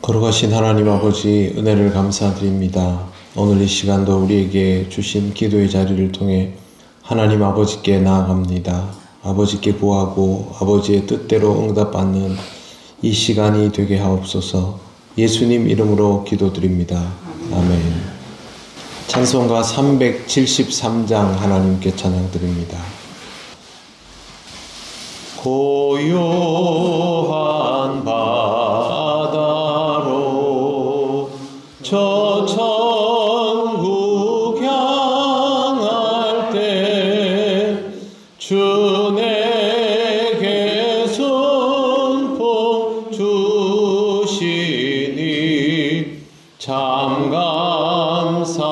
거룩하신 하나님 아버지, 은혜를 감사드립니다. 오늘 이 시간도 우리에게 주신 기도의 자리를 통해 하나님 아버지께 나아갑니다. 아버지께 구하고 아버지의 뜻대로 응답받는 이 시간이 되게 하옵소서. 예수님 이름으로 기도드립니다. 아멘. 찬송가 373장 하나님께 찬양드립니다. 고요한 바다로 저 천국 향할 때 주 내게 손품 주시니 참 감사합니다.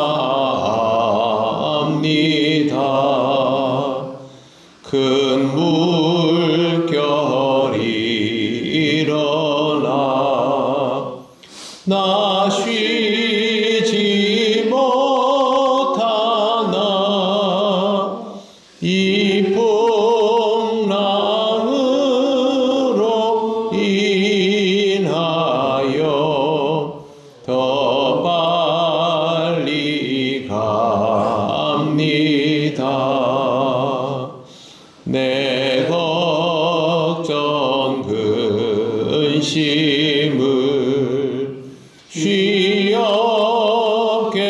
큰 물결이 일어나 나 쉬지 못하나 이 풍랑으로 인하여 더 빨리 갑니다. 내 걱정 근심을 쉬 없게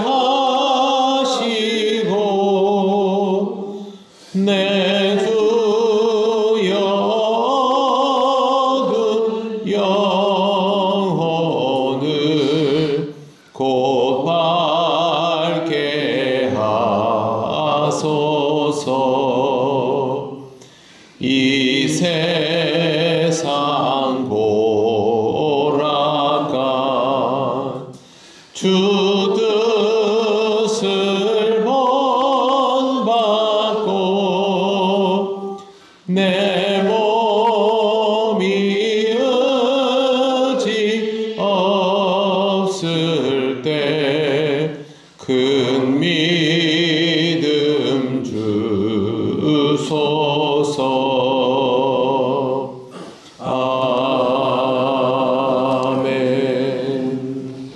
하시고 내 주여 얻은 영혼을 곧 밝게 하소서. 이 세상 보라간 주 뜻을 본받고 내 몸이 의지 없을 때 큰 믿음 주소서. 아멘.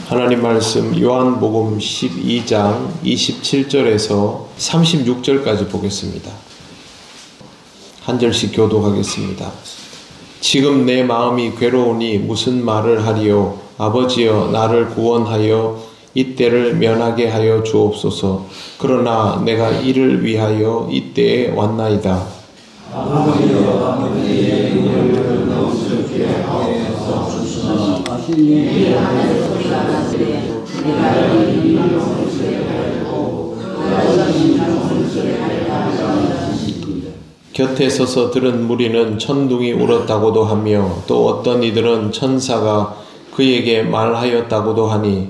하나님 말씀 요한복음 12장 27절에서 36절까지 보겠습니다. 한 절씩 교독하겠습니다. 지금 내 마음이 괴로우니 무슨 말을 하리요. 아버지여 나를 구원하여 이때를 면하게 하여 주옵소서. 그러나 내가 이를 위하여 이때에 왔나이다. 아버지여 아버지의 이름을 넘치게 하옵소서. 이 하늘 소리가 나시되 내가 이 영혼을 하였고 너희 영혼을 하였다. 곁에 서서 들은 무리는 천둥이 울었다고도 하며 또 어떤 이들은 천사가 그에게 말하였다고도 하니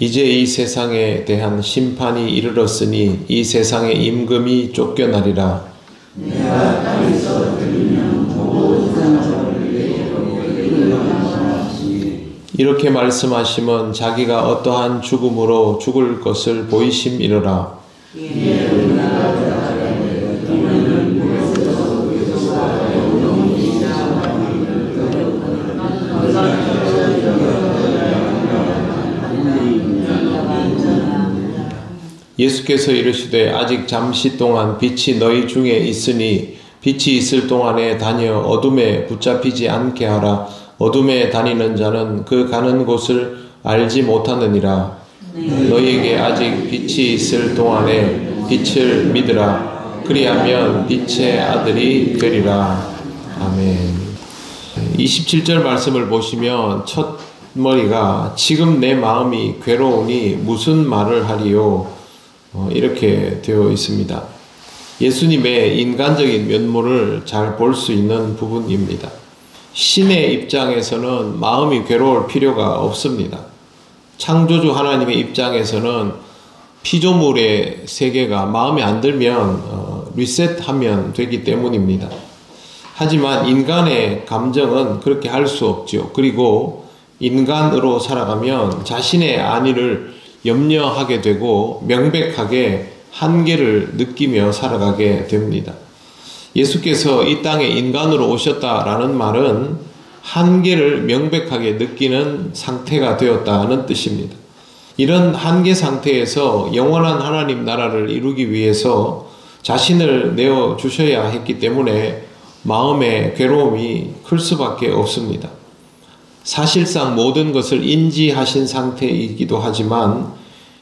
이제 이 세상에 대한 심판이 이르렀으니 이 세상의 임금이 쫓겨나리라. 이렇게 말씀하시면 자기가 어떠한 죽음으로 죽을 것을 보이심이로라. 예수께서 이르시되 아직 잠시 동안 빛이 너희 중에 있으니 빛이 있을 동안에 다녀 어둠에 붙잡히지 않게 하라. 어둠에 다니는 자는 그 가는 곳을 알지 못하느니라. 너희에게 아직 빛이 있을 동안에 빛을 믿으라. 그리하면 빛의 아들이 되리라. 아멘. 27절 말씀을 보시면 첫 머리가 지금 내 마음이 괴로우니 무슨 말을 하리요. 이렇게 되어 있습니다. 예수님의 인간적인 면모를 잘 볼 수 있는 부분입니다. 신의 입장에서는 마음이 괴로울 필요가 없습니다. 창조주 하나님의 입장에서는 피조물의 세계가 마음에 안 들면 리셋하면 되기 때문입니다. 하지만 인간의 감정은 그렇게 할 수 없죠. 그리고 인간으로 살아가면 자신의 안위를 염려하게 되고 명백하게 한계를 느끼며 살아가게 됩니다. 예수께서 이 땅에 인간으로 오셨다라는 말은 한계를 명백하게 느끼는 상태가 되었다는 뜻입니다. 이런 한계 상태에서 영원한 하나님 나라를 이루기 위해서 자신을 내어주셔야 했기 때문에 마음의 괴로움이 클 수밖에 없습니다. 사실상 모든 것을 인지하신 상태이기도 하지만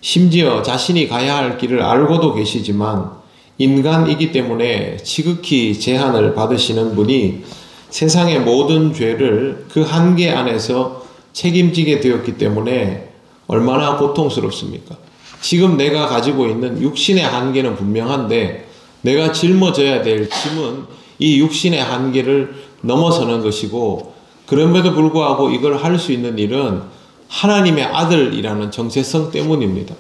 심지어 자신이 가야 할 길을 알고도 계시지만 인간이기 때문에 지극히 제한을 받으시는 분이 세상의 모든 죄를 그 한계 안에서 책임지게 되었기 때문에 얼마나 고통스럽습니까? 지금 내가 가지고 있는 육신의 한계는 분명한데 내가 짊어져야 될 짐은 이 육신의 한계를 넘어서는 것이고, 그럼에도 불구하고 이걸 할 수 있는 일은 하나님의 아들이라는 정체성 때문입니다.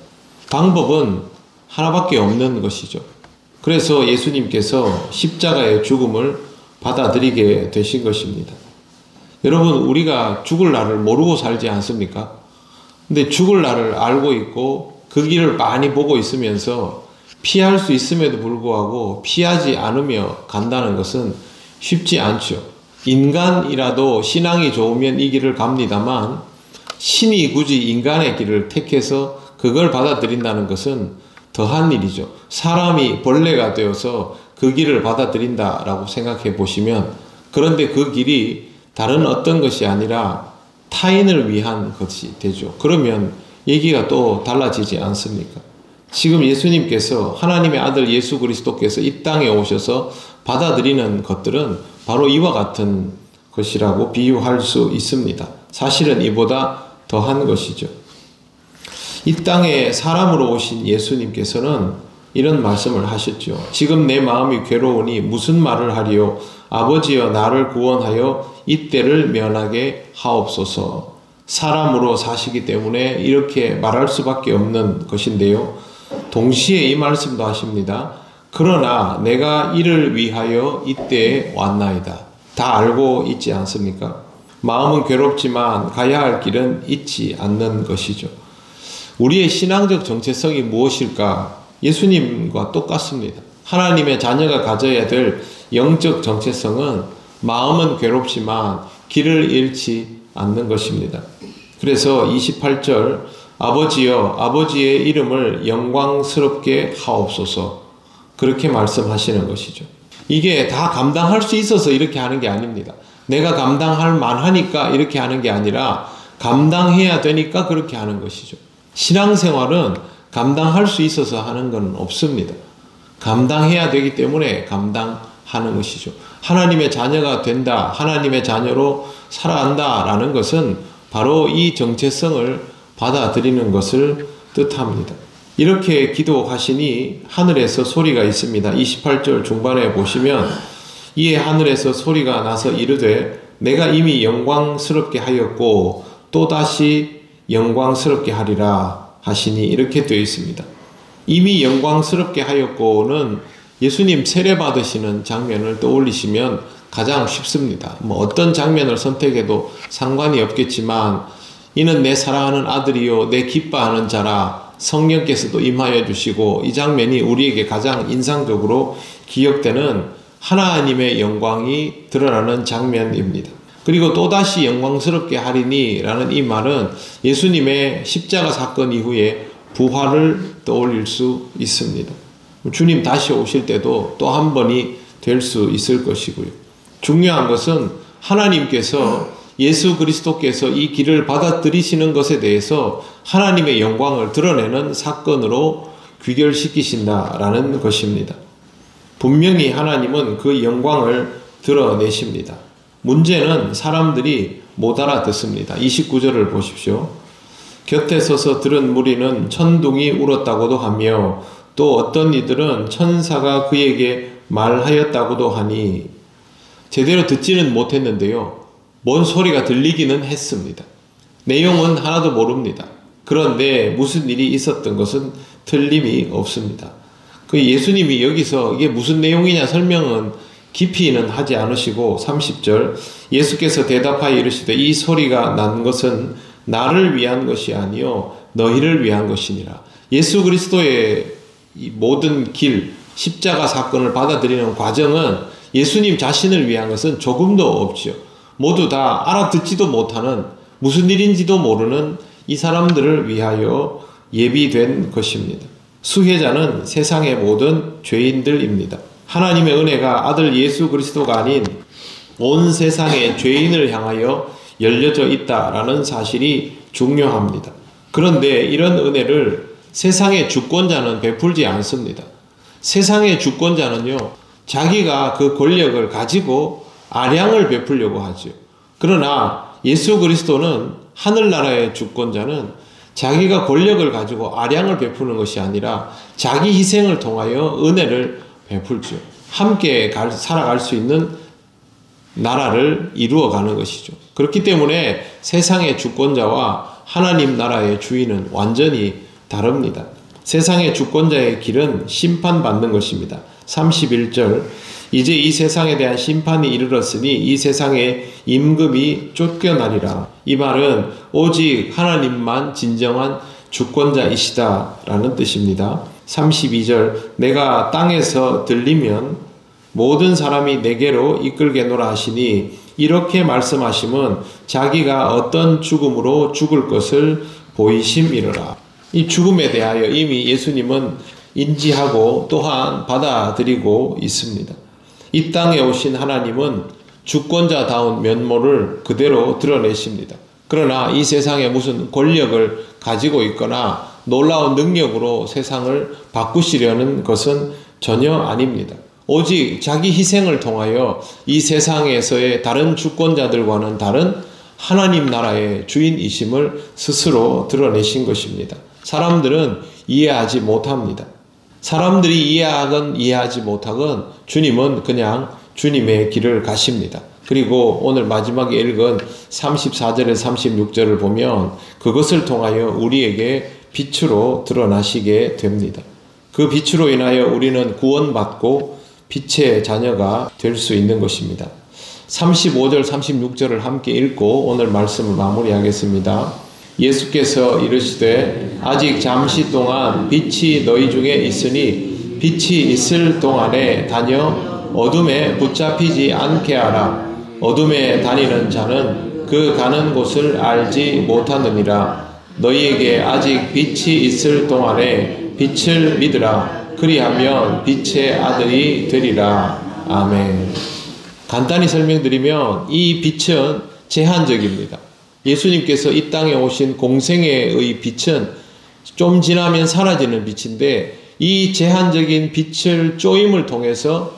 방법은 하나밖에 없는 것이죠. 그래서 예수님께서 십자가의 죽음을 받아들이게 되신 것입니다. 여러분, 우리가 죽을 날을 모르고 살지 않습니까? 근데 죽을 날을 알고 있고 그 길을 많이 보고 있으면서 피할 수 있음에도 불구하고 피하지 않으며 간다는 것은 쉽지 않죠. 인간이라도 신앙이 좋으면 이 길을 갑니다만 신이 굳이 인간의 길을 택해서 그걸 받아들인다는 것은 더한 일이죠. 사람이 벌레가 되어서 그 길을 받아들인다라고 생각해 보시면, 그런데 그 길이 다른 어떤 것이 아니라 타인을 위한 것이 되죠. 그러면 얘기가 또 달라지지 않습니까? 지금 예수님께서, 하나님의 아들 예수 그리스도께서 이 땅에 오셔서 받아들이는 것들은 바로 이와 같은 것이라고 비유할 수 있습니다. 사실은 이보다 더한 것이죠. 이 땅에 사람으로 오신 예수님께서는 이런 말씀을 하셨죠. 지금 내 마음이 괴로우니 무슨 말을 하리요? 아버지여 나를 구원하여 이때를 면하게 하옵소서. 사람으로 사시기 때문에 이렇게 말할 수밖에 없는 것인데요. 동시에 이 말씀도 하십니다. 그러나 내가 이를 위하여 이때에 왔나이다. 다 알고 있지 않습니까? 마음은 괴롭지만 가야 할 길은 잊지 않는 것이죠. 우리의 신앙적 정체성이 무엇일까? 예수님과 똑같습니다. 하나님의 자녀가 가져야 될 영적 정체성은 마음은 괴롭지만 길을 잃지 않는 것입니다. 그래서 28절 아버지여 아버지의 이름을 영광스럽게 하옵소서, 그렇게 말씀하시는 것이죠. 이게 다 감당할 수 있어서 이렇게 하는 게 아닙니다. 내가 감당할 만하니까 이렇게 하는 게 아니라 감당해야 되니까 그렇게 하는 것이죠. 신앙생활은 감당할 수 있어서 하는 건 없습니다. 감당해야 되기 때문에 감당하는 것이죠. 하나님의 자녀가 된다, 하나님의 자녀로 살아간다라는 것은 바로 이 정체성을 받아들이는 것을 뜻합니다. 이렇게 기도하시니 하늘에서 소리가 있습니다. 28절 중반에 보시면 이에 하늘에서 소리가 나서 이르되 내가 이미 영광스럽게 하였고 또다시 영광스럽게 하리라 하시니, 이렇게 되어 있습니다. 이미 영광스럽게 하였고는 예수님 세례 받으시는 장면을 떠올리시면 가장 쉽습니다. 어떤 장면을 선택해도 상관이 없겠지만 이는 내 사랑하는 아들이요 내 기뻐하는 자라, 성령께서도 임하여 주시고, 이 장면이 우리에게 가장 인상적으로 기억되는 하나님의 영광이 드러나는 장면입니다. 그리고 또다시 영광스럽게 하리니 라는 이 말은 예수님의 십자가 사건 이후에 부활을 떠올릴 수 있습니다. 주님 다시 오실 때도 또 한 번이 될 수 있을 것이고요. 중요한 것은 하나님께서, 예수 그리스도께서 이 길을 받아들이시는 것에 대해서 하나님의 영광을 드러내는 사건으로 귀결시키신다라는 것입니다. 분명히 하나님은 그 영광을 드러내십니다. 문제는 사람들이 못 알아듣습니다. 29절을 보십시오. 곁에 서서 들은 무리는 천둥이 울었다고도 하며 또 어떤 이들은 천사가 그에게 말하였다고도 하니, 제대로 듣지는 못했는데요. 뭔 소리가 들리기는 했습니다. 내용은 하나도 모릅니다. 그런데 무슨 일이 있었던 것은 틀림이 없습니다. 그 예수님이 여기서 이게 무슨 내용이냐 설명은 깊이는 하지 않으시고 30절 예수께서 대답하여 이르시되 이 소리가 난 것은 나를 위한 것이 아니요 너희를 위한 것이니라. 예수 그리스도의 이 모든 길, 십자가 사건을 받아들이는 과정은 예수님 자신을 위한 것은 조금도 없지요. 모두 다 알아듣지도 못하는, 무슨 일인지도 모르는 이 사람들을 위하여 예비된 것입니다. 수혜자는 세상의 모든 죄인들입니다. 하나님의 은혜가 아들 예수 그리스도가 아닌 온 세상의 죄인을 향하여 열려져 있다라는 사실이 중요합니다. 그런데 이런 은혜를 세상의 주권자는 베풀지 않습니다. 세상의 주권자는요, 자기가 그 권력을 가지고 아량을 베풀려고 하죠. 그러나 예수 그리스도는, 하늘나라의 주권자는 자기가 권력을 가지고 아량을 베푸는 것이 아니라 자기 희생을 통하여 은혜를 베풀죠. 함께 살아갈 수 있는 나라를 이루어가는 것이죠. 그렇기 때문에 세상의 주권자와 하나님 나라의 주인은 완전히 다릅니다. 세상의 주권자의 길은 심판받는 것입니다. 31절, 이제 이 세상에 대한 심판이 이르렀으니 이 세상의 임금이 쫓겨나리라. 이 말은 오직 하나님만 진정한 주권자이시다 라는 뜻입니다. 32절, 내가 땅에서 들리면 모든 사람이 내게로 이끌게노라 하시니, 이렇게 말씀하심은 자기가 어떤 죽음으로 죽을 것을 보이심이로라. 이 죽음에 대하여 이미 예수님은 인지하고 또한 받아들이고 있습니다. 이 땅에 오신 하나님은 주권자다운 면모를 그대로 드러내십니다. 그러나 이 세상에 무슨 권력을 가지고 있거나 놀라운 능력으로 세상을 바꾸시려는 것은 전혀 아닙니다. 오직 자기 희생을 통하여 이 세상에서의 다른 주권자들과는 다른 하나님 나라의 주인이심을 스스로 드러내신 것입니다. 사람들은 이해하지 못합니다. 사람들이 이해하건 이해하지 못하건 주님은 그냥 주님의 길을 가십니다. 그리고 오늘 마지막에 읽은 34절에 36절을 보면 그것을 통하여 우리에게 빛으로 드러나시게 됩니다. 그 빛으로 인하여 우리는 구원받고 빛의 자녀가 될 수 있는 것입니다. 35절 36절을 함께 읽고 오늘 말씀을 마무리하겠습니다. 예수께서 이르시되 아직 잠시 동안 빛이 너희 중에 있으니 빛이 있을 동안에 다녀 어둠에 붙잡히지 않게 하라. 어둠에 다니는 자는 그 가는 곳을 알지 못하느니라. 너희에게 아직 빛이 있을 동안에 빛을 믿으라. 그리하면 빛의 아들이 되리라. 아멘. 간단히 설명드리면 이 빛은 제한적입니다. 예수님께서 이 땅에 오신 공생애의 빛은 좀 지나면 사라지는 빛인데, 이 제한적인 빛을 쪼임을 통해서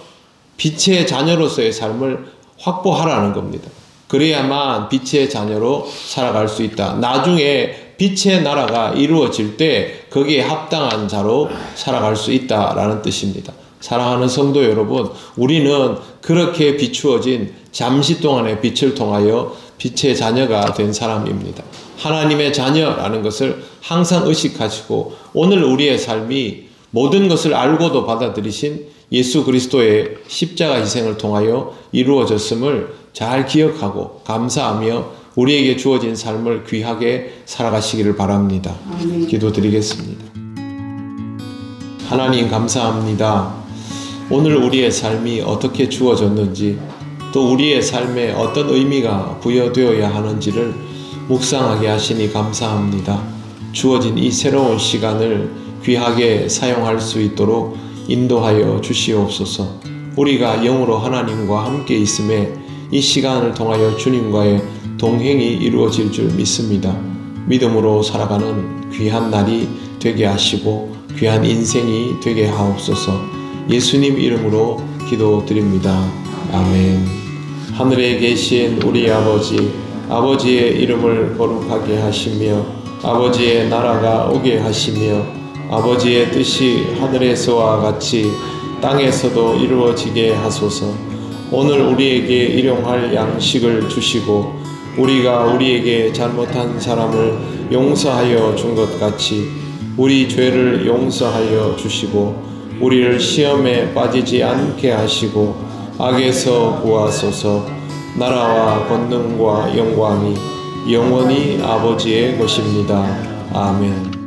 빛의 자녀로서의 삶을 확보하라는 겁니다. 그래야만 빛의 자녀로 살아갈 수 있다. 나중에 빛의 나라가 이루어질 때 거기에 합당한 자로 살아갈 수 있다라는 뜻입니다. 사랑하는 성도 여러분, 우리는 그렇게 비추어진 잠시 동안의 빛을 통하여 빛의 자녀가 된 사람입니다. 하나님의 자녀라는 것을 항상 의식하시고, 오늘 우리의 삶이 모든 것을 알고도 받아들이신 예수 그리스도의 십자가 희생을 통하여 이루어졌음을 잘 기억하고 감사하며 우리에게 주어진 삶을 귀하게 살아가시기를 바랍니다. 기도드리겠습니다. 하나님 감사합니다. 오늘 우리의 삶이 어떻게 주어졌는지, 또 우리의 삶에 어떤 의미가 부여되어야 하는지를 묵상하게 하시니 감사합니다. 주어진 이 새로운 시간을 귀하게 사용할 수 있도록 인도하여 주시옵소서. 우리가 영으로 하나님과 함께 있음에 이 시간을 통하여 주님과의 동행이 이루어질 줄 믿습니다. 믿음으로 살아가는 귀한 날이 되게 하시고 귀한 인생이 되게 하옵소서. 예수님 이름으로 기도드립니다. 아멘. 하늘에 계신 우리 아버지, 아버지의 이름을 거룩하게 하시며 아버지의 나라가 오게 하시며 아버지의 뜻이 하늘에서와 같이 땅에서도 이루어지게 하소서. 오늘 우리에게 일용할 양식을 주시고 우리가 우리에게 잘못한 사람을 용서하여 준 것 같이 우리 죄를 용서하여 주시고 우리를 시험에 빠지지 않게 하시고 악에서 구하소서. 나라와 권능과 영광이 영원히 아버지의 것입니다. 아멘.